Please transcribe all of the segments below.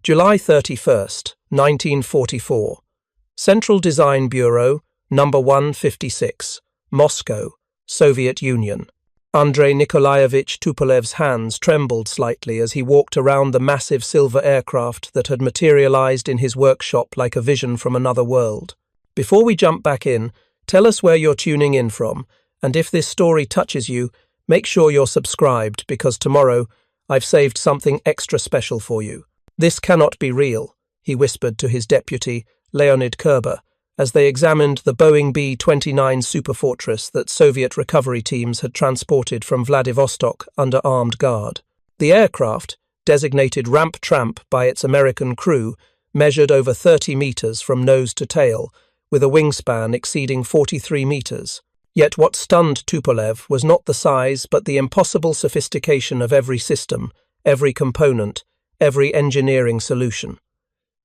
July 31, 1944. Central Design Bureau, number 156, Moscow, Soviet Union. Andrei Nikolaevich Tupolev's hands trembled slightly as he walked around the massive silver aircraft that had materialized in his workshop like a vision from another world. Before we jump back in, tell us where you're tuning in from, and if this story touches you, make sure you're subscribed because tomorrow I've saved something extra special for you. This cannot be real, he whispered to his deputy, Leonid Kerber, as they examined the Boeing B-29 Superfortress that Soviet recovery teams had transported from Vladivostok under armed guard. The aircraft, designated Ramp Tramp by its American crew, measured over 30 meters from nose to tail, with a wingspan exceeding 43 meters. Yet what stunned Tupolev was not the size but the impossible sophistication of every system, every component, every engineering solution.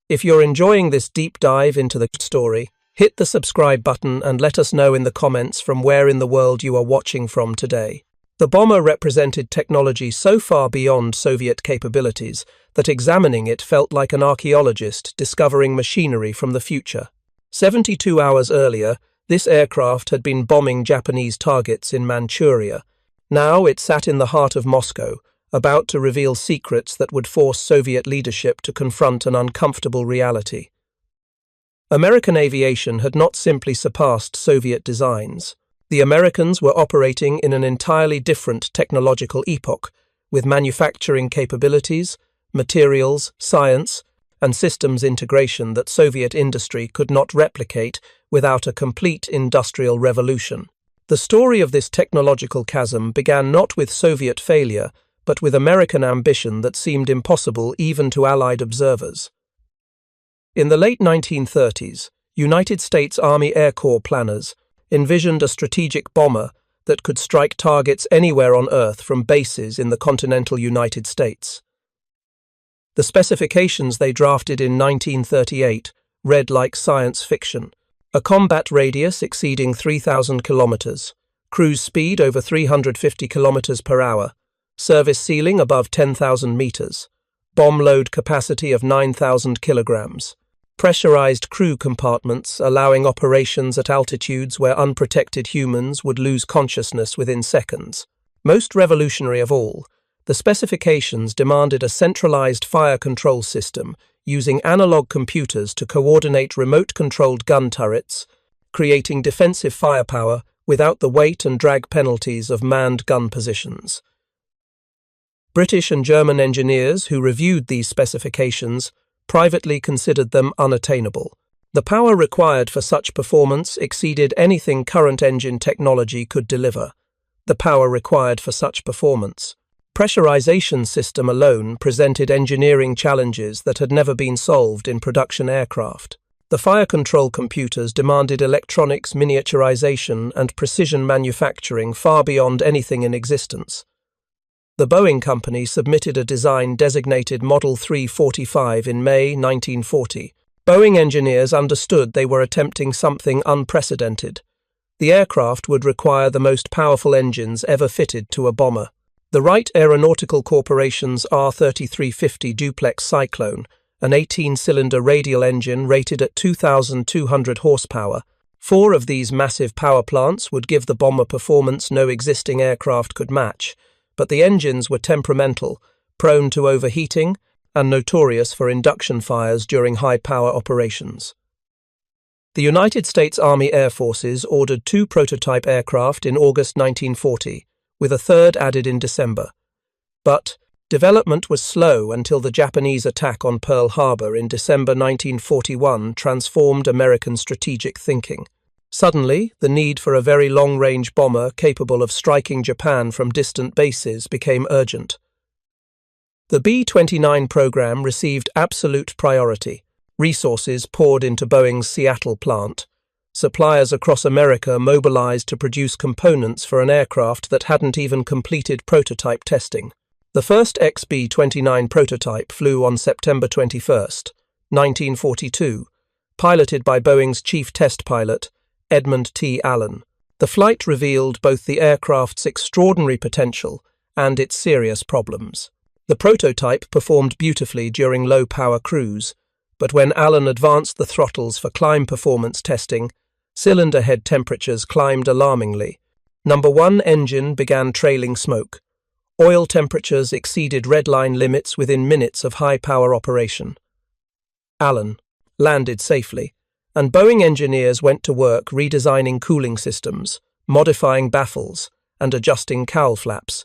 If you're enjoying this deep dive into the story, hit the subscribe button and let us know in the comments from where in the world you are watching from today. The bomber represented technology so far beyond Soviet capabilities that examining it felt like an archaeologist discovering machinery from the future. 72 hours earlier, this aircraft had been bombing Japanese targets in Manchuria. Now it sat in the heart of Moscow, about to reveal secrets that would force Soviet leadership to confront an uncomfortable reality. American aviation had not simply surpassed Soviet designs. The Americans were operating in an entirely different technological epoch, with manufacturing capabilities, materials, science, and systems integration that Soviet industry could not replicate without a complete industrial revolution. The story of this technological chasm began not with Soviet failure, but with American ambition that seemed impossible even to Allied observers. In the late 1930s, United States Army Air Corps planners envisioned a strategic bomber that could strike targets anywhere on Earth from bases in the continental United States. The specifications they drafted in 1938 read like science fiction: a combat radius exceeding 3,000 kilometers, cruise speed over 350 kilometers per hour, service ceiling above 10,000 meters, bomb load capacity of 9,000 kilograms, pressurized crew compartments allowing operations at altitudes where unprotected humans would lose consciousness within seconds. Most revolutionary of all, the specifications demanded a centralized fire control system using analog computers to coordinate remote-controlled gun turrets, creating defensive firepower without the weight and drag penalties of manned gun positions. British and German engineers who reviewed these specifications privately considered them unattainable. The power required for such performance exceeded anything current engine technology could deliver. The power required for such performance. Pressurization system alone presented engineering challenges that had never been solved in production aircraft. The fire control computers demanded electronics miniaturization and precision manufacturing far beyond anything in existence. The Boeing company submitted a design designated Model 345 in May 1940. Boeing engineers understood they were attempting something unprecedented. The aircraft would require the most powerful engines ever fitted to a bomber. The Wright Aeronautical Corporation's R3350 Duplex Cyclone, an 18-cylinder radial engine rated at 2,200 horsepower. 4 of these massive power plants would give the bomber performance no existing aircraft could match, but the engines were temperamental, prone to overheating, and notorious for induction fires during high-power operations. The United States Army Air Forces ordered 2 prototype aircraft in August 1940, with a third added in December. But development was slow until the Japanese attack on Pearl Harbor in December 1941 transformed American strategic thinking. Suddenly, the need for a very long-range bomber capable of striking Japan from distant bases became urgent. The B-29 program received absolute priority. Resources poured into Boeing's Seattle plant. Suppliers across America mobilized to produce components for an aircraft that hadn't even completed prototype testing. The first XB-29 prototype flew on September 21, 1942, piloted by Boeing's chief test pilot, Edmund T. Allen. The flight revealed both the aircraft's extraordinary potential and its serious problems. The prototype performed beautifully during low-power cruise, but when Allen advanced the throttles for climb performance testing, cylinder head temperatures climbed alarmingly. Number 1 engine began trailing smoke. Oil temperatures exceeded redline limits within minutes of high-power operation. Allen landed safely, and Boeing engineers went to work redesigning cooling systems, modifying baffles, and adjusting cowl flaps.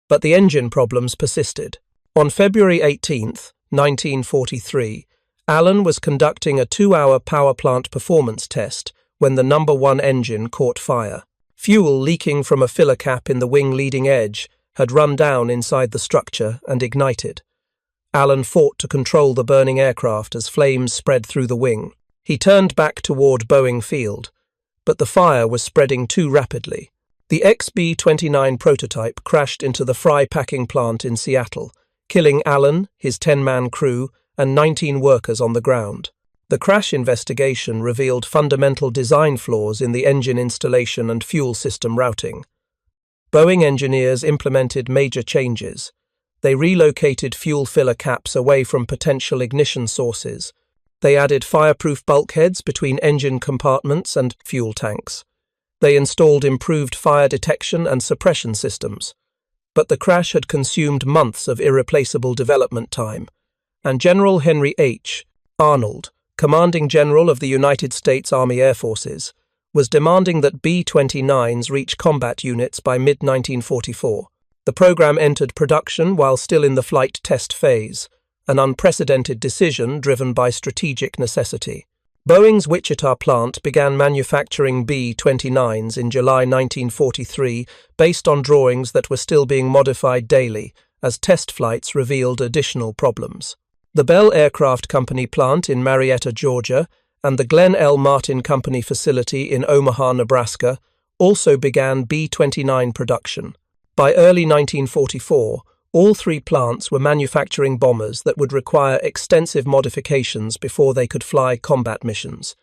But the engine problems persisted. On February 18, 1943, Allen was conducting a 2-hour power plant performance test when the number 1 engine caught fire. Fuel leaking from a filler cap in the wing leading edge had run down inside the structure and ignited. Allen fought to control the burning aircraft as flames spread through the wing. He turned back toward Boeing Field, but the fire was spreading too rapidly. The XB-29 prototype crashed into the fry packing plant in Seattle, killing Allen, his 10-man crew, and 19 workers on the ground. The crash investigation revealed fundamental design flaws in the engine installation and fuel system routing. Boeing engineers implemented major changes. They relocated fuel filler caps away from potential ignition sources. They added fireproof bulkheads between engine compartments and fuel tanks. They installed improved fire detection and suppression systems. But the crash had consumed months of irreplaceable development time, and General Henry H. Arnold, Commanding General of the United States Army Air Forces, was demanding that B-29s reach combat units by mid-1944. The program entered production while still in the flight test phase, an unprecedented decision driven by strategic necessity. Boeing's Wichita plant began manufacturing B-29s in July 1943 based on drawings that were still being modified daily as test flights revealed additional problems. The Bell Aircraft Company plant in Marietta, Georgia, and the Glenn L. Martin Company facility in Omaha, Nebraska, also began B-29 production. By early 1944, all 3 plants were manufacturing bombers that would require extensive modifications before they could fly combat missions.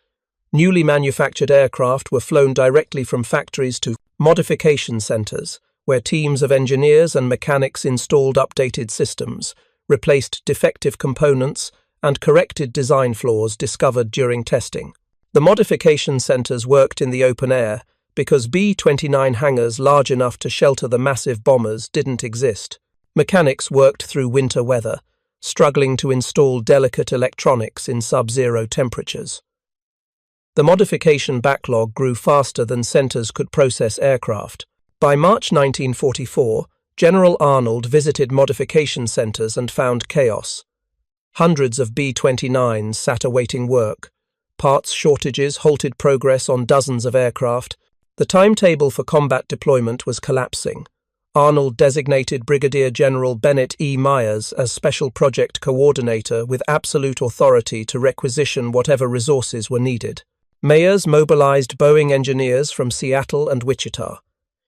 Newly manufactured aircraft were flown directly from factories to modification centers, where teams of engineers and mechanics installed updated systems, replaced defective components, and corrected design flaws discovered during testing. The modification centers worked in the open air because B-29 hangars large enough to shelter the massive bombers didn't exist. Mechanics worked through winter weather, struggling to install delicate electronics in sub-zero temperatures. The modification backlog grew faster than centers could process aircraft. By March 1944, General Arnold visited modification centers and found chaos. Hundreds of B-29s sat awaiting work. Parts shortages halted progress on dozens of aircraft. The timetable for combat deployment was collapsing. Arnold designated Brigadier General Bennett E. Myers as Special Project Coordinator with absolute authority to requisition whatever resources were needed. Myers mobilized Boeing engineers from Seattle and Wichita.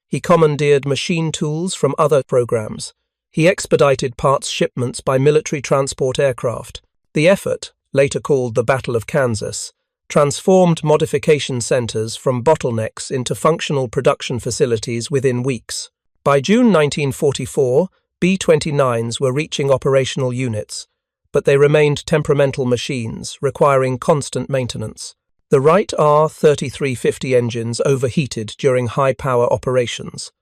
He commandeered machine tools from other programs. He expedited parts shipments by military transport aircraft. The effort, later called the Battle of Kansas, transformed modification centers from bottlenecks into functional production facilities within weeks. By June 1944, B-29s were reaching operational units, but they remained temperamental machines, requiring constant maintenance. The Wright R-3350 engines overheated during high-power operations.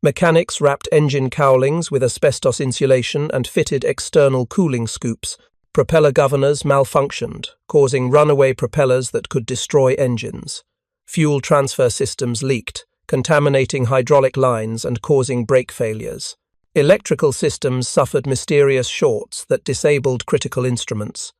Mechanics wrapped engine cowlings with asbestos insulation and fitted external cooling scoops. Propeller governors malfunctioned, causing runaway propellers that could destroy engines. Fuel transfer systems leaked, contaminating hydraulic lines and causing brake failures. Electrical systems suffered mysterious shorts that disabled critical instruments.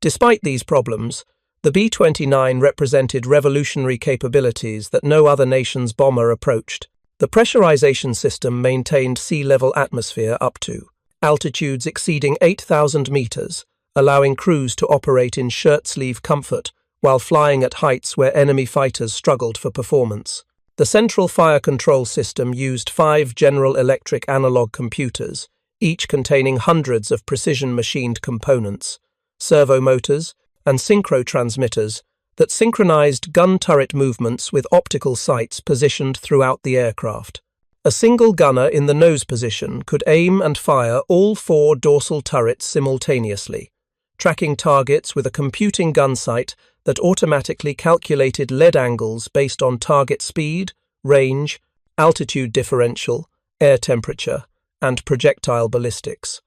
Despite these problems, the B-29 represented revolutionary capabilities that no other nation's bomber approached. The pressurization system maintained sea-level atmosphere up to altitudes exceeding 8,000 meters, allowing crews to operate in shirt-sleeve comfort while flying at heights where enemy fighters struggled for performance. The central fire control system used 5 General Electric analog computers, each containing hundreds of precision-machined components, servo motors, and synchro transmitters that synchronized gun turret movements with optical sights positioned throughout the aircraft. A single gunner in the nose position could aim and fire all 4 dorsal turrets simultaneously, tracking targets with a computing gun sight that automatically calculated lead angles based on target speed, range, altitude differential, air temperature, and projectile ballistics.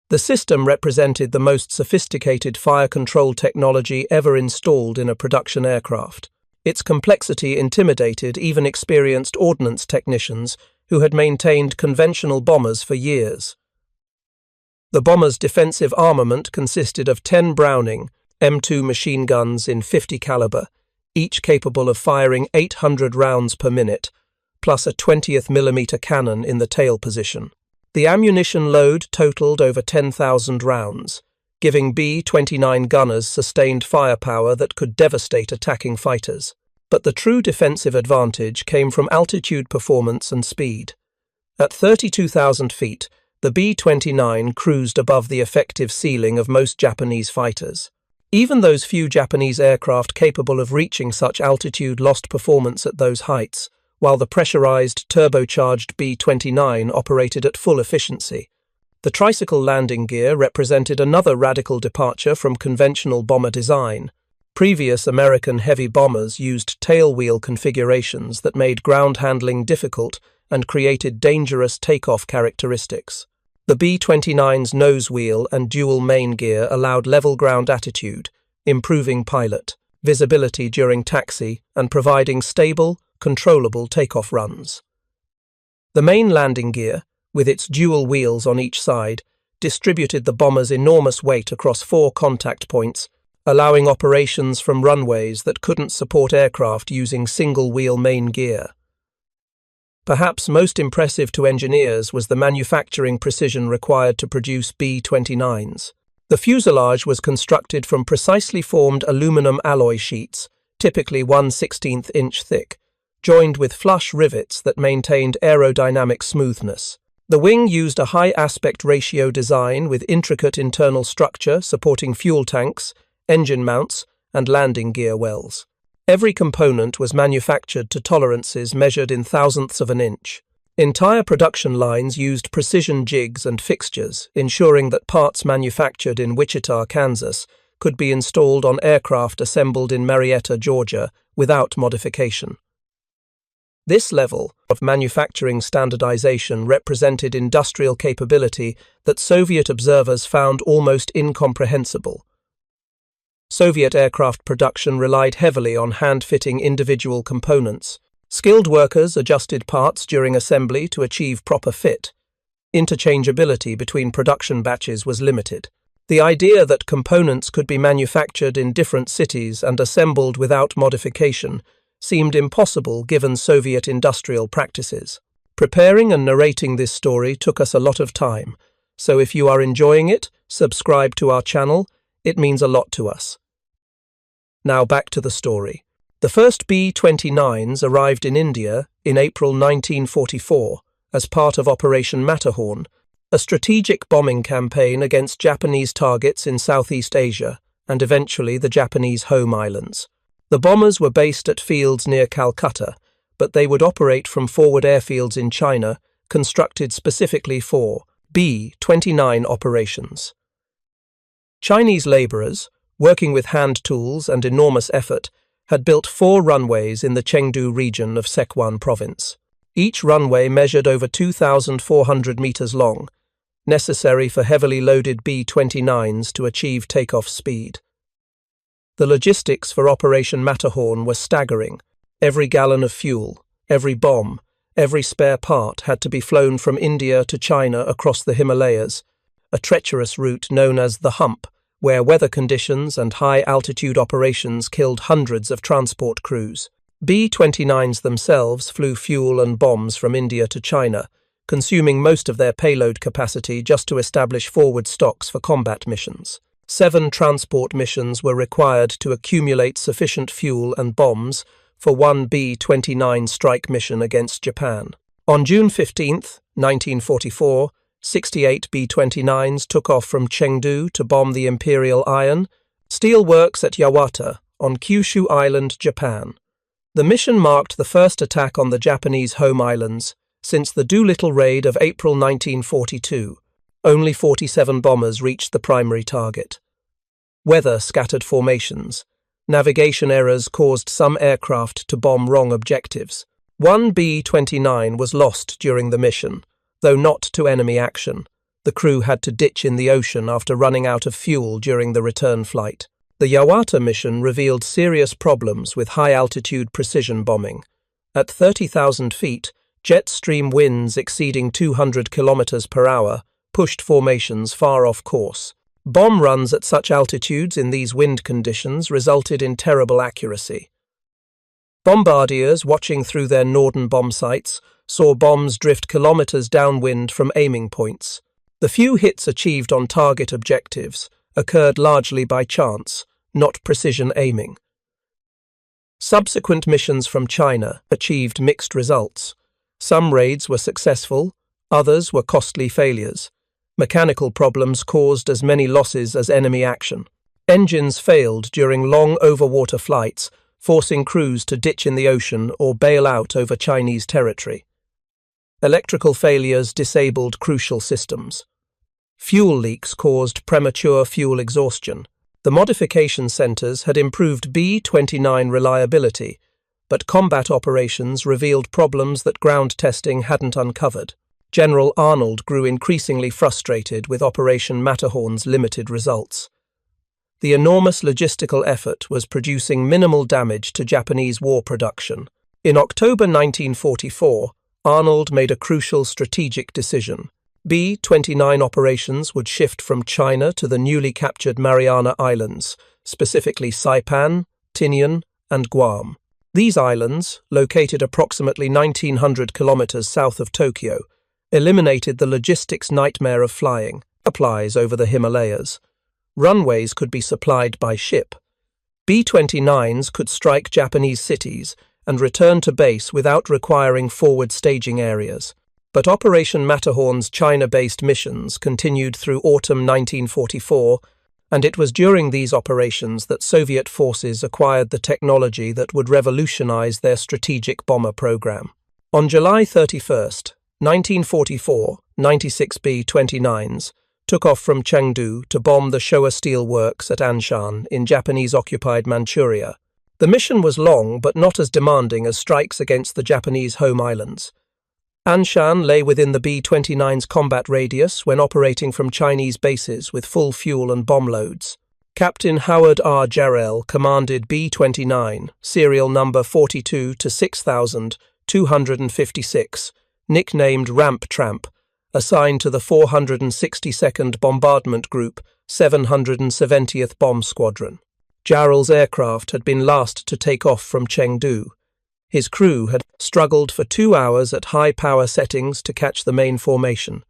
The system represented the most sophisticated fire control technology ever installed in a production aircraft. Its complexity intimidated even experienced ordnance technicians who had maintained conventional bombers for years. The bomber's defensive armament consisted of 10 Browning M2 machine guns in .50 caliber, each capable of firing 800 rounds per minute, plus a 20th-millimeter cannon in the tail position. The ammunition load totaled over 10,000 rounds, giving B-29 gunners sustained firepower that could devastate attacking fighters. But the true defensive advantage came from altitude performance and speed. At 32,000 feet, the B-29 cruised above the effective ceiling of most Japanese fighters. Even those few Japanese aircraft capable of reaching such altitude lost performance at those heights, while the pressurized, turbocharged B-29 operated at full efficiency. The tricycle landing gear represented another radical departure from conventional bomber design. Previous American heavy bombers used tailwheel configurations that made ground handling difficult and created dangerous takeoff characteristics. The B-29's nose wheel and dual main gear allowed level ground attitude, improving pilot visibility during taxi and providing stable, controllable takeoff runs. The main landing gear, with its dual wheels on each side, distributed the bomber's enormous weight across 4 contact points, allowing operations from runways that couldn't support aircraft using single-wheel main gear. Perhaps most impressive to engineers was the manufacturing precision required to produce B-29s. The fuselage was constructed from precisely formed aluminum alloy sheets, typically 1/16 inch thick, joined with flush rivets that maintained aerodynamic smoothness. The wing used a high aspect ratio design with intricate internal structure supporting fuel tanks, engine mounts, and landing gear wells. Every component was manufactured to tolerances measured in thousandths of an inch. Entire production lines used precision jigs and fixtures, ensuring that parts manufactured in Wichita, Kansas, could be installed on aircraft assembled in Marietta, Georgia, without modification. This level of manufacturing standardization represented industrial capability that Soviet observers found almost incomprehensible. Soviet aircraft production relied heavily on hand-fitting individual components. Skilled workers adjusted parts during assembly to achieve proper fit. Interchangeability between production batches was limited. The idea that components could be manufactured in different cities and assembled without modification seemed impossible given Soviet industrial practices. Preparing and narrating this story took us a lot of time, so if you are enjoying it, subscribe to our channel. It means a lot to us. Now back to the story. The first B-29s arrived in India in April 1944 as part of Operation Matterhorn, a strategic bombing campaign against Japanese targets in Southeast Asia and eventually the Japanese home islands. The bombers were based at fields near Calcutta, but they would operate from forward airfields in China, constructed specifically for B-29 operations. Chinese laborers, working with hand tools and enormous effort, had built 4 runways in the Chengdu region of Sichuan province. Each runway measured over 2,400 meters long, necessary for heavily loaded B-29s to achieve takeoff speed. The logistics for Operation Matterhorn were staggering. Every gallon of fuel, every bomb, every spare part had to be flown from India to China across the Himalayas, a treacherous route known as the Hump, where weather conditions and high-altitude operations killed hundreds of transport crews. B-29s themselves flew fuel and bombs from India to China, consuming most of their payload capacity just to establish forward stocks for combat missions. 7 transport missions were required to accumulate sufficient fuel and bombs for one B-29 strike mission against Japan. On June 15, 1944, 68 B-29s took off from Chengdu to bomb the Imperial Iron Steel Works at Yawata on Kyushu Island, Japan. The mission marked the first attack on the Japanese home islands Since the Doolittle raid of April 1942, only 47 bombers reached the primary target. Weather scattered formations. Navigation errors caused some aircraft to bomb wrong objectives. One B-29 was lost during the mission, though not to enemy action. The crew had to ditch in the ocean after running out of fuel during the return flight. The WWII mission revealed serious problems with high-altitude precision bombing. At 30,000 feet, jet stream winds exceeding 200 kilometers per hour pushed formations far off course. Bomb runs at such altitudes in these wind conditions resulted in terrible accuracy. Bombardiers watching through their Norden bombsights saw bombs drift kilometers downwind from aiming points. The few hits achieved on target objectives occurred largely by chance, not precision aiming. Subsequent missions from China achieved mixed results. Some raids were successful, others were costly failures. Mechanical problems caused as many losses as enemy action. Engines failed during long overwater flights, forcing crews to ditch in the ocean or bail out over Chinese territory. Electrical failures disabled crucial systems. Fuel leaks caused premature fuel exhaustion. The modification centers had improved B-29 reliability, but combat operations revealed problems that ground testing hadn't uncovered. General Arnold grew increasingly frustrated with Operation Matterhorn's limited results. The enormous logistical effort was producing minimal damage to Japanese war production. In October 1944, Arnold made a crucial strategic decision. B-29 operations would shift from China to the newly captured Mariana Islands, specifically Saipan, Tinian, and Guam. These islands, located approximately 1,900 kilometers south of Tokyo, eliminated the logistics nightmare of flying, supplies over the Himalayas. Runways could be supplied by ship. B-29s could strike Japanese cities and return to base without requiring forward staging areas. But Operation Matterhorn's China-based missions continued through autumn 1944, and it was during these operations that Soviet forces acquired the technology that would revolutionize their strategic bomber program. On July 31st, 1944, 96 B-29s took off from Chengdu to bomb the Showa Steel Works at Anshan in Japanese-occupied Manchuria. The mission was long but not as demanding as strikes against the Japanese home islands. Anshan lay within the B-29's combat radius when operating from Chinese bases with full fuel and bomb loads. Captain Howard R. Jarrell commanded B-29, serial number 42 to 6256, nicknamed Ramp Tramp, assigned to the 462nd Bombardment Group, 770th Bomb Squadron. Jarrell's aircraft had been last to take off from Chengdu. His crew had struggled for 2 hours at high power settings to catch the main formation.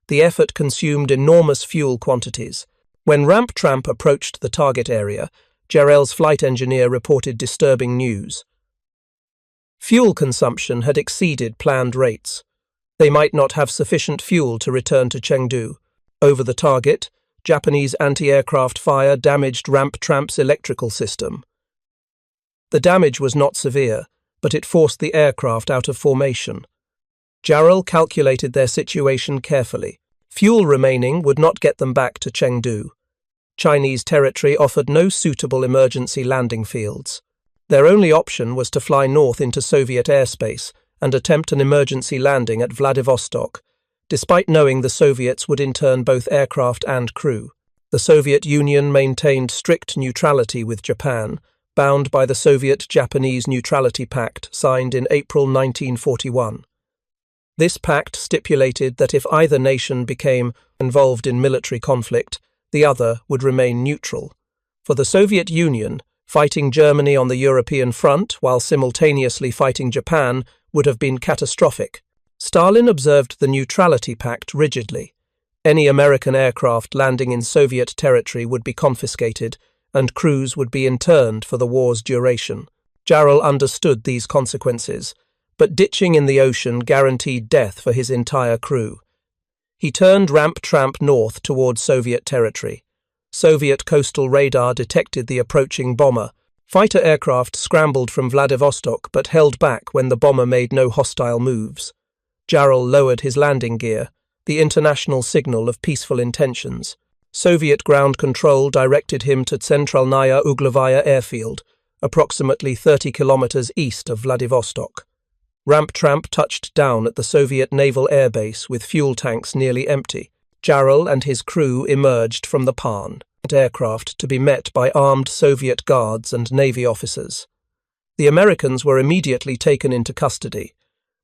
The effort consumed enormous fuel quantities. When Ramp Tramp approached the target area, Jarrell's flight engineer reported disturbing news. Fuel consumption had exceeded planned rates. They might not have sufficient fuel to return to Chengdu. Over the target, Japanese anti-aircraft fire damaged Ramp Tramp's electrical system. The damage was not severe, but it forced the aircraft out of formation. Jarrell calculated their situation carefully. Fuel remaining would not get them back to Chengdu. Chinese territory offered no suitable emergency landing fields. Their only option was to fly north into Soviet airspace and attempt an emergency landing at Vladivostok, despite knowing the Soviets would intern both aircraft and crew. The Soviet Union maintained strict neutrality with Japan, bound by the Soviet-Japanese Neutrality Pact signed in April 1941. This pact stipulated that if either nation became involved in military conflict, the other would remain neutral. For the Soviet Union, fighting Germany on the European front while simultaneously fighting Japan would have been catastrophic. Stalin observed the Neutrality Pact rigidly. Any American aircraft landing in Soviet territory would be confiscated, and crews would be interned for the war's duration. Jarrell understood these consequences, but ditching in the ocean guaranteed death for his entire crew. He turned Ramp Tramp north toward Soviet territory. Soviet coastal radar detected the approaching bomber. Fighter aircraft scrambled from Vladivostok but held back when the bomber made no hostile moves. Jarl lowered his landing gear, the international signal of peaceful intentions. Soviet ground control directed him to Centralnaya Uglovaya airfield, approximately 30 kilometers east of Vladivostok. Ramp-Tramp touched down at the Soviet naval airbase with fuel tanks nearly empty. Jarl and his crew emerged from the Pan aircraft to be met by armed Soviet guards and Navy officers. The Americans were immediately taken into custody.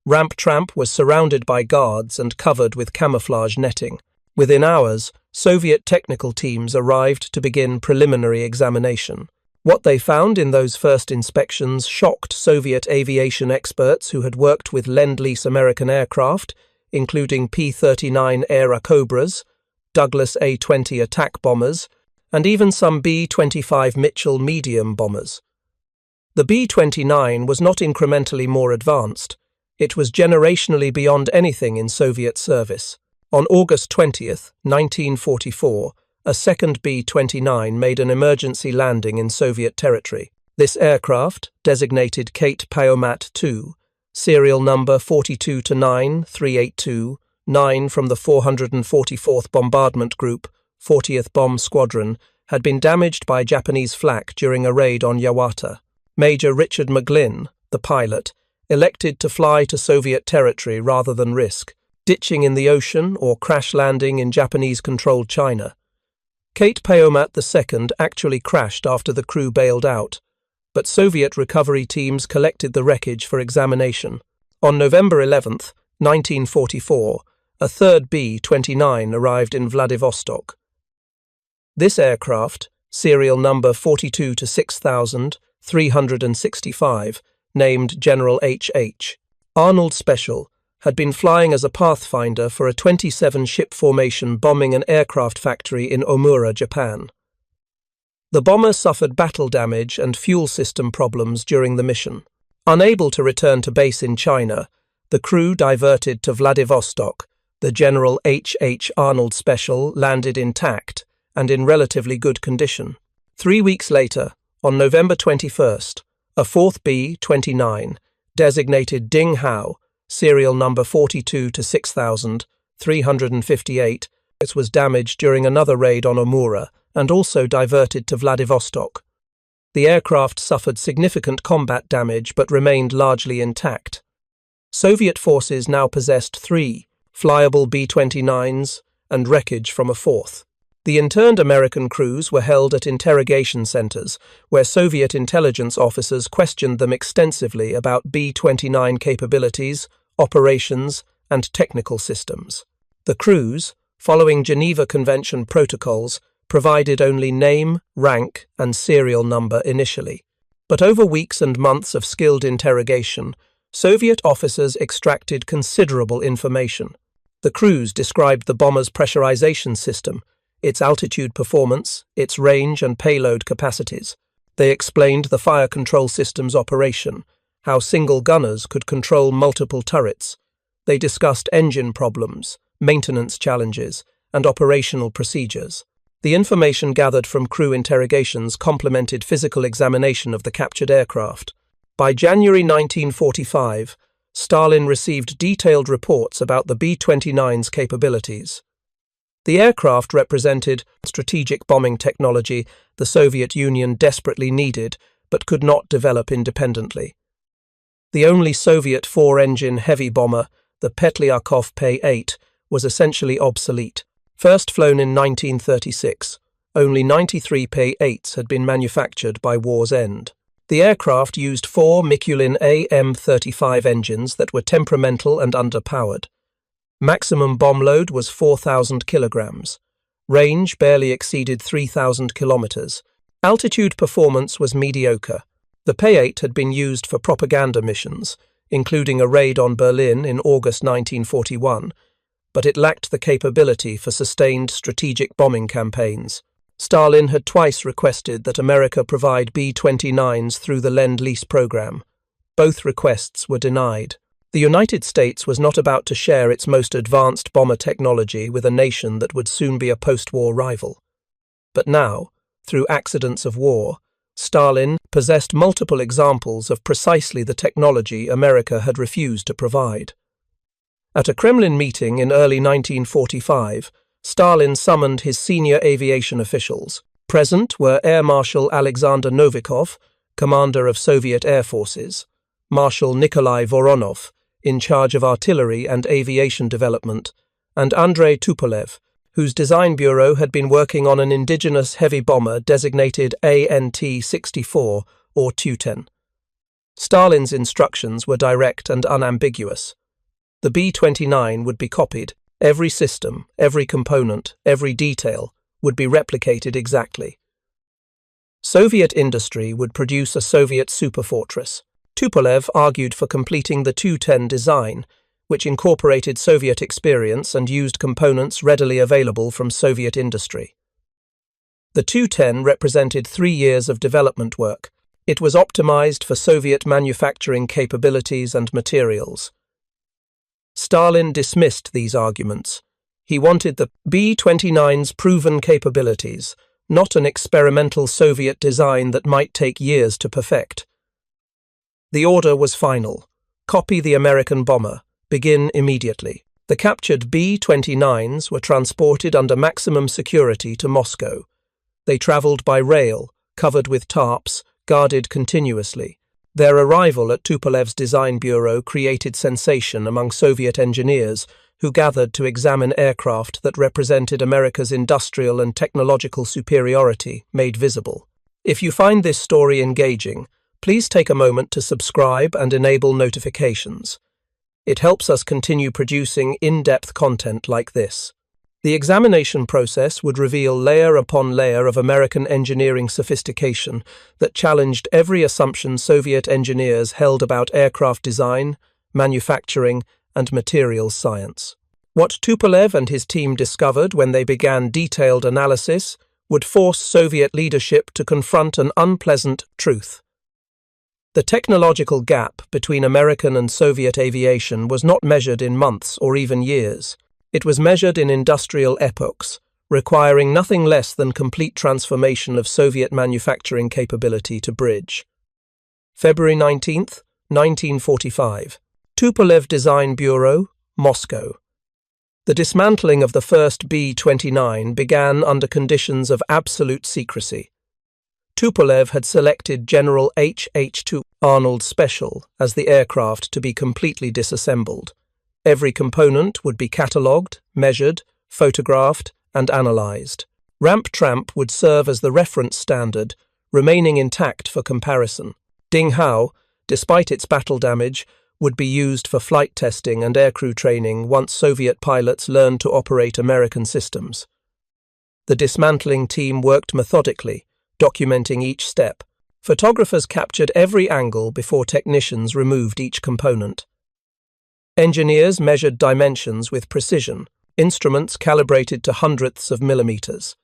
Ramp-Tramp was surrounded by guards and covered with camouflage netting. Within hours, Soviet technical teams arrived to begin preliminary examination. What they found in those first inspections shocked Soviet aviation experts who had worked with Lend-Lease American aircraft, including P-39 Era Cobras, Douglas A-20 attack bombers, and even some B-25 Mitchell medium bombers. The B-29 was not incrementally more advanced. It was generationally beyond anything in Soviet service. On August 20, 1944, a second B-29 made an emergency landing in Soviet territory. This aircraft, designated Kate Payomat II, serial number 42-9-382-9 from the 444th Bombardment Group, 40th Bomb Squadron, had been damaged by Japanese flak during a raid on Yawata. Major Richard McGlynn, the pilot, elected to fly to Soviet territory rather than risk ditching in the ocean or crash landing in Japanese-controlled China. Kate Payomat II actually crashed after the crew bailed out, but Soviet recovery teams collected the wreckage for examination. On November 11, 1944, a third B-29 arrived in Vladivostok. This aircraft, serial number 42-6365, named General H.H. Arnold Special, had been flying as a pathfinder for a 27-ship formation bombing an aircraft factory in Omura, Japan. The bomber suffered battle damage and fuel system problems during the mission. Unable to return to base in China, the crew diverted to Vladivostok. The General H.H. Arnold Special landed intact and in relatively good condition. 3 weeks later, on November 21st, a fourth B-29, designated Ding Hao, serial number 42-6358, was damaged during another raid on Omura and also diverted to Vladivostok. The aircraft suffered significant combat damage but remained largely intact. Soviet forces now possessed 3 flyable B-29s and wreckage from a fourth. The interned American crews were held at interrogation centers, where Soviet intelligence officers questioned them extensively about B-29 capabilities, operations, and technical systems. The crews, following Geneva Convention protocols, provided only name, rank, and serial number initially. But over weeks and months of skilled interrogation, Soviet officers extracted considerable information. The crews described the bomber's pressurization system, its altitude performance, its range and payload capacities. They explained the fire control system's operation, how single gunners could control multiple turrets. They discussed engine problems, maintenance challenges, and operational procedures. The information gathered from crew interrogations complemented physical examination of the captured aircraft. By January 1945, Stalin received detailed reports about the B-29's capabilities. The aircraft represented strategic bombing technology the Soviet Union desperately needed but could not develop independently. The only Soviet 4-engine heavy bomber, the Petlyakov P-8, was essentially obsolete. First flown in 1936, only 93 P-8s had been manufactured by war's end. The aircraft used 4 Mikulin AM-35 engines that were temperamental and underpowered. Maximum bomb load was 4,000 kilograms. Range barely exceeded 3,000 kilometers. Altitude performance was mediocre. The P-8 had been used for propaganda missions, including a raid on Berlin in August 1941, but it lacked the capability for sustained strategic bombing campaigns. Stalin had twice requested that America provide B-29s through the Lend-Lease program. Both requests were denied. The United States was not about to share its most advanced bomber technology with a nation that would soon be a post-war rival. But now, through accidents of war, Stalin possessed multiple examples of precisely the technology America had refused to provide. At a Kremlin meeting in early 1945, Stalin summoned his senior aviation officials. Present were Air Marshal Alexander Novikov, commander of Soviet Air Forces, Marshal Nikolai Voronov, in charge of artillery and aviation development, and Andrei Tupolev, whose design bureau had been working on an indigenous heavy bomber designated ANT-64 or Tu-10. Stalin's instructions were direct and unambiguous. The B-29 would be copied. Every system, every component, every detail would be replicated exactly. Soviet industry would produce a Soviet superfortress. Tupolev argued for completing the Tu-10 design, which incorporated Soviet experience and used components readily available from Soviet industry. The Tu-10 represented 3 years of development work. It was optimized for Soviet manufacturing capabilities and materials. Stalin dismissed these arguments. He wanted the B-29's proven capabilities, not an experimental Soviet design that might take years to perfect. The order was final. Copy the American bomber. Begin immediately. The captured B-29s were transported under maximum security to Moscow. They traveled by rail, covered with tarps, guarded continuously. Their arrival at Tupolev's design bureau created sensation among Soviet engineers who gathered to examine aircraft that represented America's industrial and technological superiority made visible. If you find this story engaging, please take a moment to subscribe and enable notifications. It helps us continue producing in-depth content like this. The examination process would reveal layer upon layer of American engineering sophistication that challenged every assumption Soviet engineers held about aircraft design, manufacturing, and materials science. What Tupolev and his team discovered when they began detailed analysis would force Soviet leadership to confront an unpleasant truth. The technological gap between American and Soviet aviation was not measured in months or even years. It was measured in industrial epochs, requiring nothing less than complete transformation of Soviet manufacturing capability to bridge. February 19, 1945. Tupolev Design Bureau, Moscow. The dismantling of the first B-29 began under conditions of absolute secrecy. Tupolev had selected General H.H. Arnold Special as the aircraft to be completely disassembled. Every component would be catalogued, measured, photographed, and analyzed. Ramp Tramp would serve as the reference standard, remaining intact for comparison. Ding Hao, despite its battle damage, would be used for flight testing and aircrew training once Soviet pilots learned to operate American systems. The dismantling team worked methodically, documenting each step. Photographers captured every angle before technicians removed each component. Engineers measured dimensions with precision, instruments calibrated to hundredths of millimeters.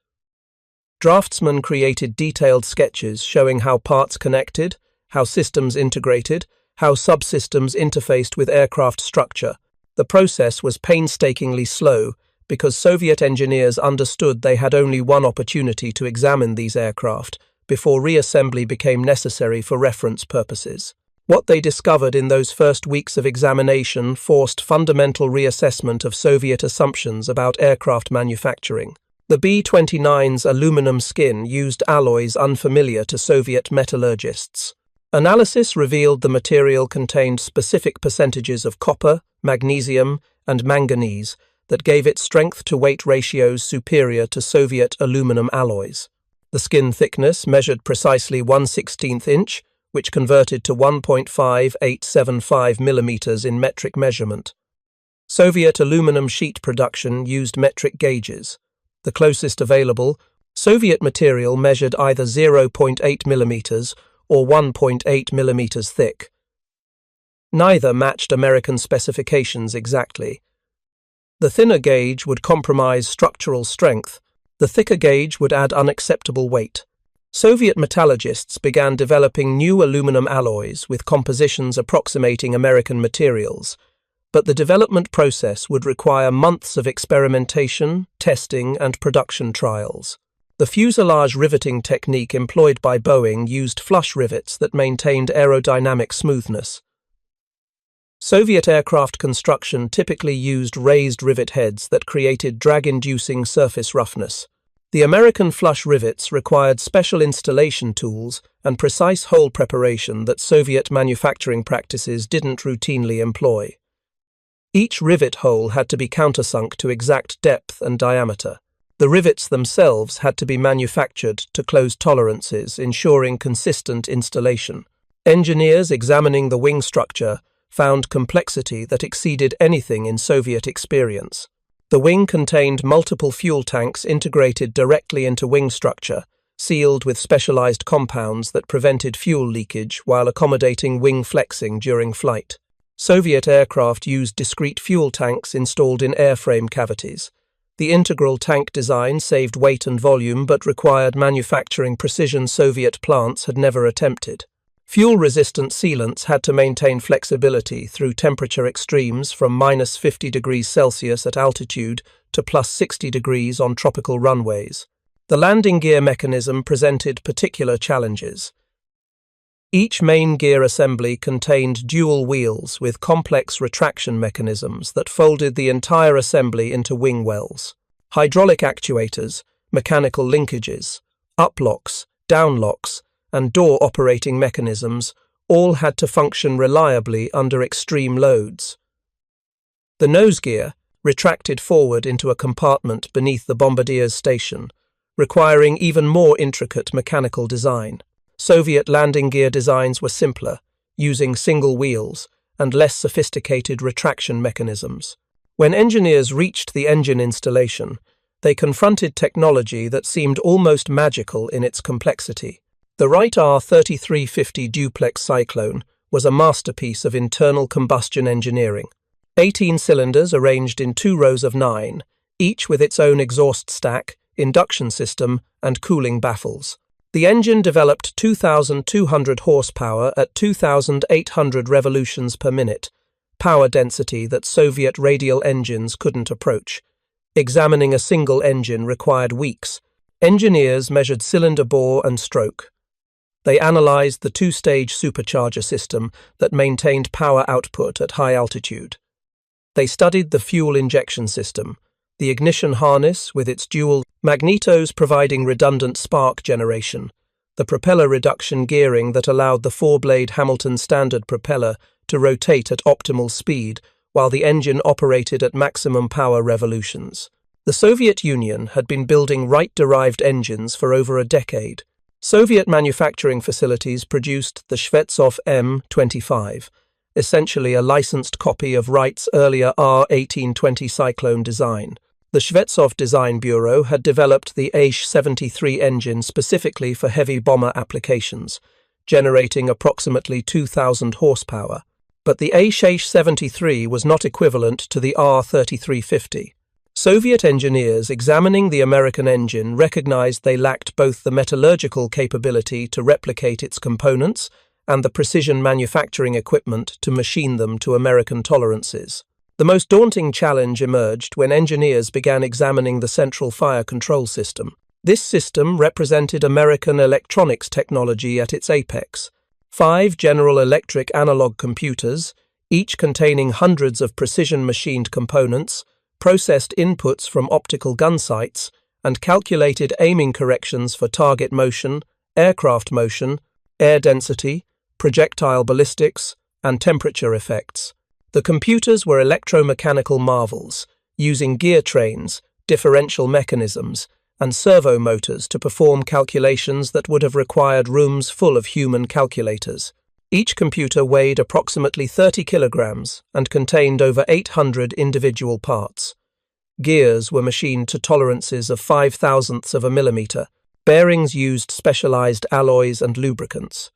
Draftsmen created detailed sketches showing how parts connected, how systems integrated, how subsystems interfaced with aircraft structure. The process was painstakingly slow because Soviet engineers understood they had only one opportunity to examine these aircraft before reassembly became necessary for reference purposes. What they discovered in those first weeks of examination forced fundamental reassessment of Soviet assumptions about aircraft manufacturing. The B-29's aluminum skin used alloys unfamiliar to Soviet metallurgists. Analysis revealed the material contained specific percentages of copper, magnesium, and manganese that gave it strength-to-weight ratios superior to Soviet aluminum alloys. The skin thickness measured precisely 1/16 inch, which converted to 1.5875 millimeters in metric measurement. Soviet aluminum sheet production used metric gauges. The closest available, Soviet material measured either 0.8 millimeters or 1.8 millimeters thick. Neither matched American specifications exactly. The thinner gauge would compromise structural strength. The thicker gauge would add unacceptable weight. Soviet metallurgists began developing new aluminum alloys with compositions approximating American materials, but the development process would require months of experimentation, testing, and production trials. The fuselage riveting technique employed by Boeing used flush rivets that maintained aerodynamic smoothness. Soviet aircraft construction typically used raised rivet heads that created drag-inducing surface roughness. The American flush rivets required special installation tools and precise hole preparation that Soviet manufacturing practices didn't routinely employ. Each rivet hole had to be countersunk to exact depth and diameter. The rivets themselves had to be manufactured to close tolerances, ensuring consistent installation. Engineers examining the wing structure found complexity that exceeded anything in Soviet experience. The wing contained multiple fuel tanks integrated directly into wing structure, sealed with specialized compounds that prevented fuel leakage while accommodating wing flexing during flight. Soviet aircraft used discrete fuel tanks installed in airframe cavities. The integral tank design saved weight and volume but required manufacturing precision Soviet plants had never attempted. Fuel-resistant sealants had to maintain flexibility through temperature extremes from -50 degrees Celsius at altitude to +60 degrees on tropical runways. The landing gear mechanism presented particular challenges. Each main gear assembly contained dual wheels with complex retraction mechanisms that folded the entire assembly into wing wells. Hydraulic actuators, mechanical linkages, uplocks, downlocks, and door operating mechanisms all had to function reliably under extreme loads. The nose gear retracted forward into a compartment beneath the bombardier's station, requiring even more intricate mechanical design. Soviet landing gear designs were simpler, using single wheels and less sophisticated retraction mechanisms. When engineers reached the engine installation, they confronted technology that seemed almost magical in its complexity. The Wright R3350 duplex cyclone was a masterpiece of internal combustion engineering. 18 cylinders arranged in 2 rows of 9, each with its own exhaust stack, induction system, and cooling baffles. The engine developed 2,200 horsepower at 2,800 revolutions per minute, power density that Soviet radial engines couldn't approach. Examining a single engine required weeks. Engineers measured cylinder bore and stroke. They analyzed the 2-stage supercharger system that maintained power output at high altitude. They studied the fuel injection system, the ignition harness with its dual magnetos providing redundant spark generation, the propeller reduction gearing that allowed the 4-blade Hamilton standard propeller to rotate at optimal speed while the engine operated at maximum power revolutions. The Soviet Union had been building Wright-derived engines for over a decade. Soviet manufacturing facilities produced the Shvetsov M25, essentially a licensed copy of Wright's earlier R1820 Cyclone design. The Shvetsov Design Bureau had developed the AIS-73 engine specifically for heavy bomber applications, generating approximately 2,000 horsepower. But the AIS-73 was not equivalent to the R3350. Soviet engineers examining the American engine recognized they lacked both the metallurgical capability to replicate its components and the precision manufacturing equipment to machine them to American tolerances. The most daunting challenge emerged when engineers began examining the central fire control system. This system represented American electronics technology at its apex. 5 General Electric analog computers, each containing hundreds of precision-machined components, processed inputs from optical gun sights, and calculated aiming corrections for target motion, aircraft motion, air density, projectile ballistics, and temperature effects. The computers were electromechanical marvels, using gear trains, differential mechanisms, and servo motors to perform calculations that would have required rooms full of human calculators. Each computer weighed approximately 30 kilograms and contained over 800 individual parts. Gears were machined to tolerances of 0.005 of a millimeter. Bearings used specialized alloys and lubricants.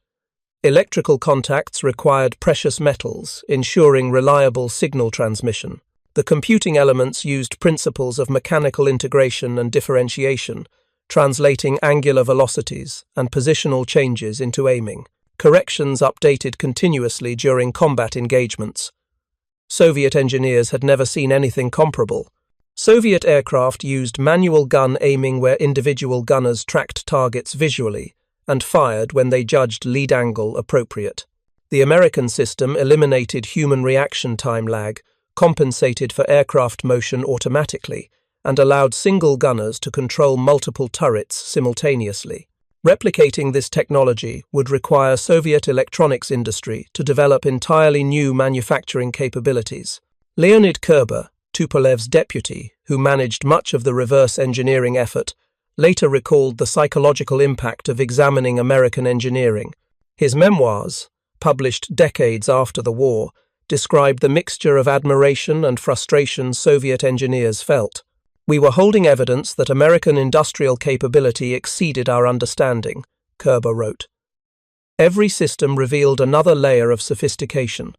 Electrical contacts required precious metals, ensuring reliable signal transmission. The computing elements used principles of mechanical integration and differentiation, translating angular velocities and positional changes into aiming. Corrections updated continuously during combat engagements. Soviet engineers had never seen anything comparable. Soviet aircraft used manual gun aiming where individual gunners tracked targets visually and fired when they judged lead angle appropriate. The American system eliminated human reaction time lag, compensated for aircraft motion automatically, and allowed single gunners to control multiple turrets simultaneously. Replicating this technology would require Soviet electronics industry to develop entirely new manufacturing capabilities. Leonid Kerber, Tupolev's deputy, who managed much of the reverse engineering effort, later recalled the psychological impact of examining American engineering. His memoirs, published decades after the war, described the mixture of admiration and frustration Soviet engineers felt. "We were holding evidence that American industrial capability exceeded our understanding," Kerber wrote. Every system revealed another layer of sophistication.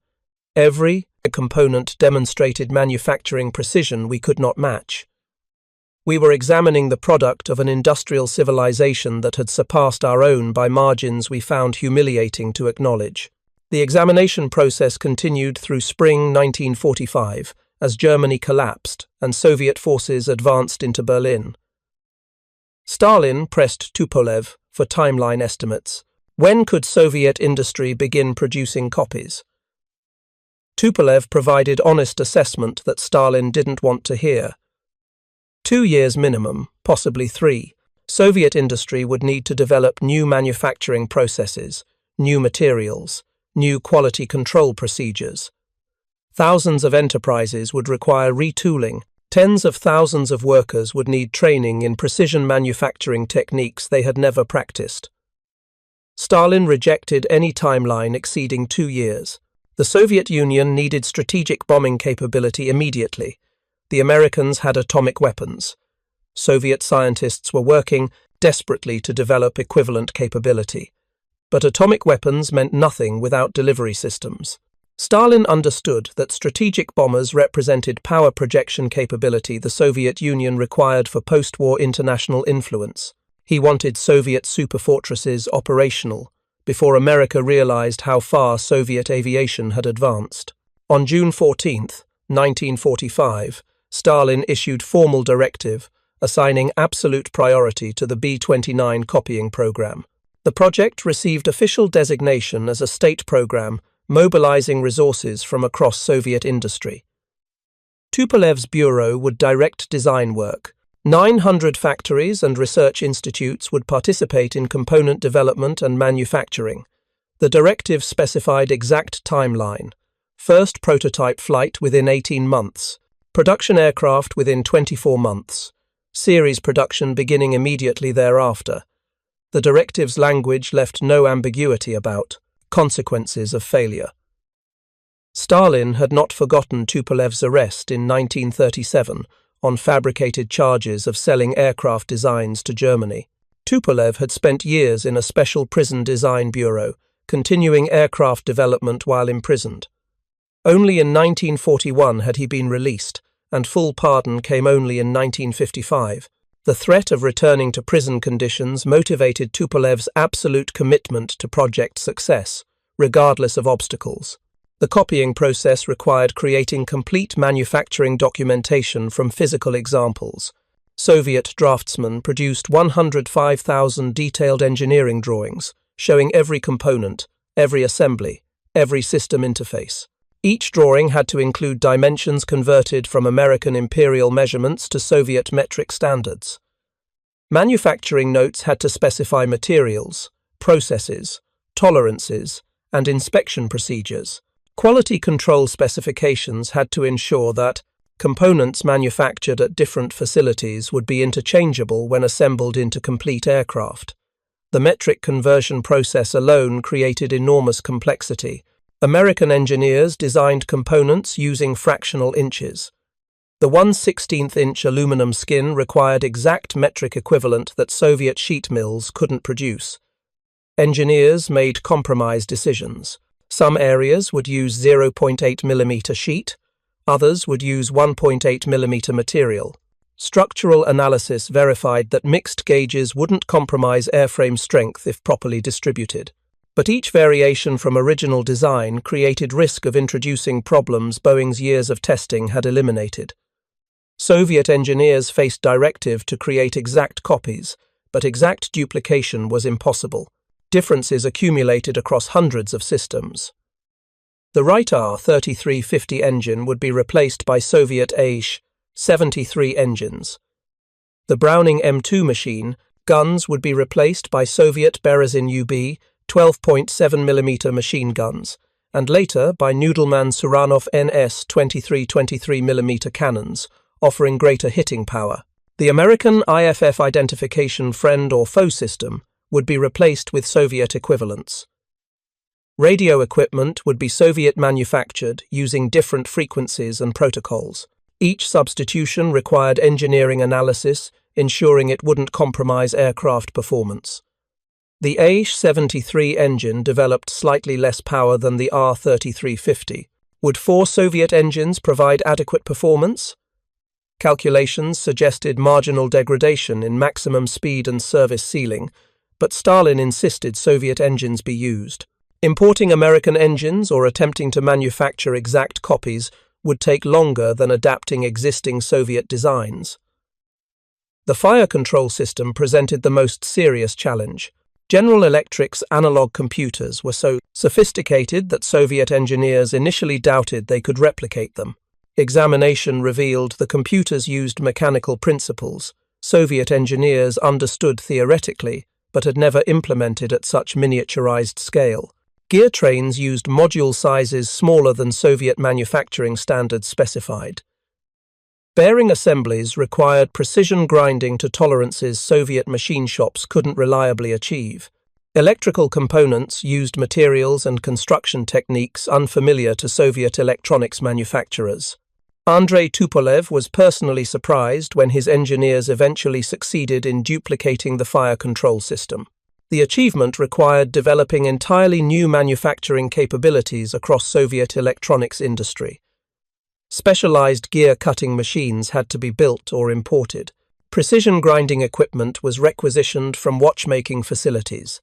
Every component demonstrated manufacturing precision we could not match. We were examining the product of an industrial civilization that had surpassed our own by margins we found humiliating to acknowledge. The examination process continued through spring 1945, as Germany collapsed and Soviet forces advanced into Berlin. Stalin pressed Tupolev for timeline estimates. When could Soviet industry begin producing copies? Tupolev provided honest assessment that Stalin didn't want to hear. 2 years minimum, possibly 3. Soviet industry would need to develop new manufacturing processes, new materials, new quality control procedures. Thousands of enterprises would require retooling. Tens of thousands of workers would need training in precision manufacturing techniques they had never practiced. Stalin rejected any timeline exceeding 2 years. The Soviet Union needed strategic bombing capability immediately. The Americans had atomic weapons. Soviet scientists were working desperately to develop equivalent capability. But atomic weapons meant nothing without delivery systems. Stalin understood that strategic bombers represented power projection capability the Soviet Union required for post-war international influence. He wanted Soviet superfortresses operational before America realized how far Soviet aviation had advanced. On June 14, 1945, Stalin issued formal directive assigning absolute priority to the B-29 copying program. The project received official designation as a state program, mobilizing resources from across Soviet industry. Tupolev's bureau would direct design work. 900 factories and research institutes would participate in component development and manufacturing. The directive specified exact timeline. First prototype flight within 18 months. Production aircraft within 24 months. Series production beginning immediately thereafter. The directive's language left no ambiguity about consequences of failure. Stalin had not forgotten Tupolev's arrest in 1937 on fabricated charges of selling aircraft designs to Germany. Tupolev had spent years in a special prison design bureau, continuing aircraft development while imprisoned. Only in 1941 had he been released, and full pardon came only in 1955. The threat of returning to prison conditions motivated Tupolev's absolute commitment to project success, regardless of obstacles. The copying process required creating complete manufacturing documentation from physical examples. Soviet draftsmen produced 105,000 detailed engineering drawings, showing every component, every assembly, every system interface. Each drawing had to include dimensions converted from American imperial measurements to Soviet metric standards. Manufacturing notes had to specify materials, processes, tolerances, and inspection procedures. Quality control specifications had to ensure that components manufactured at different facilities would be interchangeable when assembled into complete aircraft. The metric conversion process alone created enormous complexity. American engineers designed components using fractional inches. The 1/16 inch aluminum skin required exact metric equivalent that Soviet sheet mills couldn't produce. Engineers made compromise decisions. Some areas would use 0.8 mm sheet, others would use 1.8 mm material. Structural analysis verified that mixed gauges wouldn't compromise airframe strength if properly distributed. But each variation from original design created risk of introducing problems Boeing's years of testing had eliminated. Soviet engineers faced directive to create exact copies, but exact duplication was impossible. Differences accumulated across hundreds of systems. The WWII 3350 engine would be replaced by Soviet AIS-73 engines. The Browning M2 machine guns would be replaced by Soviet Berezin UB 12.7mm machine guns, and later by Noodleman Suranov NS 23mm cannons, offering greater hitting power. The American IFF identification friend or foe system would be replaced with Soviet equivalents. Radio equipment would be Soviet manufactured using different frequencies and protocols. Each substitution required engineering analysis, ensuring it wouldn't compromise aircraft performance. The AIS-73 engine developed slightly less power than the R-3350. Would 4 Soviet engines provide adequate performance? Calculations suggested marginal degradation in maximum speed and service ceiling, but Stalin insisted Soviet engines be used. Importing American engines or attempting to manufacture exact copies would take longer than adapting existing Soviet designs. The fire control system presented the most serious challenge. General Electric's analog computers were so sophisticated that Soviet engineers initially doubted they could replicate them. Examination revealed the computers used mechanical principles Soviet engineers understood theoretically, but had never implemented at such miniaturized scale. Gear trains used module sizes smaller than Soviet manufacturing standards specified. Bearing assemblies required precision grinding to tolerances Soviet machine shops couldn't reliably achieve. Electrical components used materials and construction techniques unfamiliar to Soviet electronics manufacturers. Andrei Tupolev was personally surprised when his engineers eventually succeeded in duplicating the fire control system. The achievement required developing entirely new manufacturing capabilities across Soviet electronics industry. Specialized gear-cutting machines had to be built or imported. Precision grinding equipment was requisitioned from watchmaking facilities.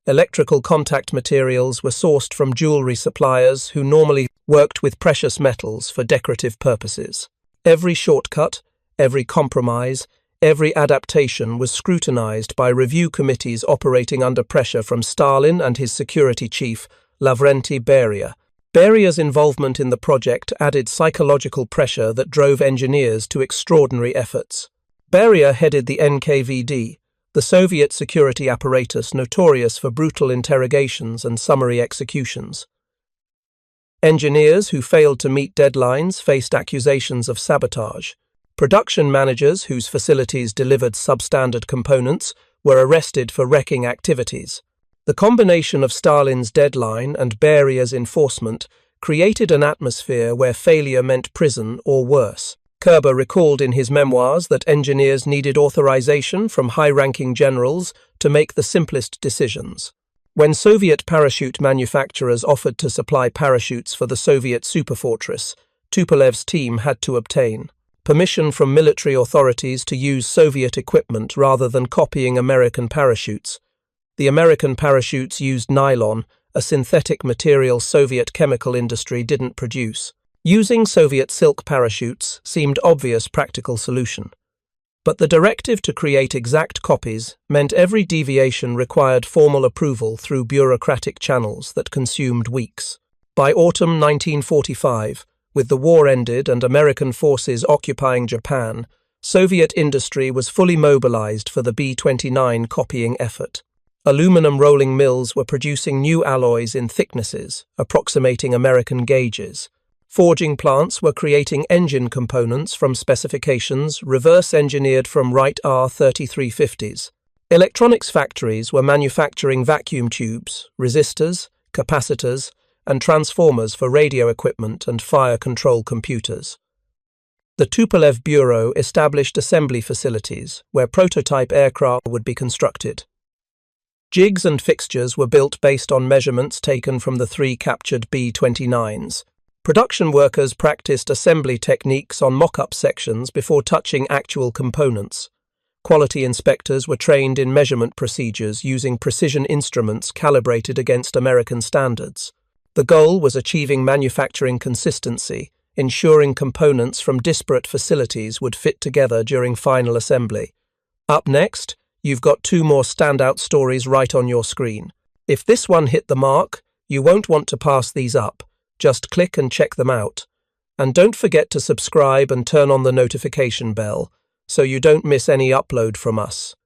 Electrical contact materials were sourced from jewelry suppliers who normally worked with precious metals for decorative purposes. Every shortcut, every compromise, every adaptation was scrutinized by review committees operating under pressure from Stalin and his security chief, Lavrenti Beria. Beria's involvement in the project added psychological pressure that drove engineers to extraordinary efforts. Beria headed the NKVD, the Soviet security apparatus notorious for brutal interrogations and summary executions. Engineers who failed to meet deadlines faced accusations of sabotage. Production managers whose facilities delivered substandard components were arrested for wrecking activities. The combination of Stalin's deadline and Beria's enforcement created an atmosphere where failure meant prison or worse. Kerber recalled in his memoirs that engineers needed authorization from high-ranking generals to make the simplest decisions. When Soviet parachute manufacturers offered to supply parachutes for the Soviet superfortress, Tupolev's team had to obtain permission from military authorities to use Soviet equipment rather than copying American parachutes. The American parachutes used nylon, a synthetic material Soviet chemical industry didn't produce. Using Soviet silk parachutes seemed obvious practical solution. But the directive to create exact copies meant every deviation required formal approval through bureaucratic channels that consumed weeks. By autumn 1945, with the war ended and American forces occupying Japan, Soviet industry was fully mobilized for the B-29 copying effort. Aluminum rolling mills were producing new alloys in thicknesses, approximating American gauges. Forging plants were creating engine components from specifications reverse-engineered from Wright R-3350s. Electronics factories were manufacturing vacuum tubes, resistors, capacitors, and transformers for radio equipment and fire control computers. The Tupolev Bureau established assembly facilities where prototype aircraft would be constructed. Jigs and fixtures were built based on measurements taken from the 3 captured B-29s. Production workers practiced assembly techniques on mock-up sections before touching actual components. Quality inspectors were trained in measurement procedures using precision instruments calibrated against American standards. The goal was achieving manufacturing consistency, ensuring components from disparate facilities would fit together during final assembly. Up next, you've got 2 more standout stories right on your screen. If this one hit the mark, you won't want to pass these up. Just click and check them out. And don't forget to subscribe and turn on the notification bell so you don't miss any upload from us.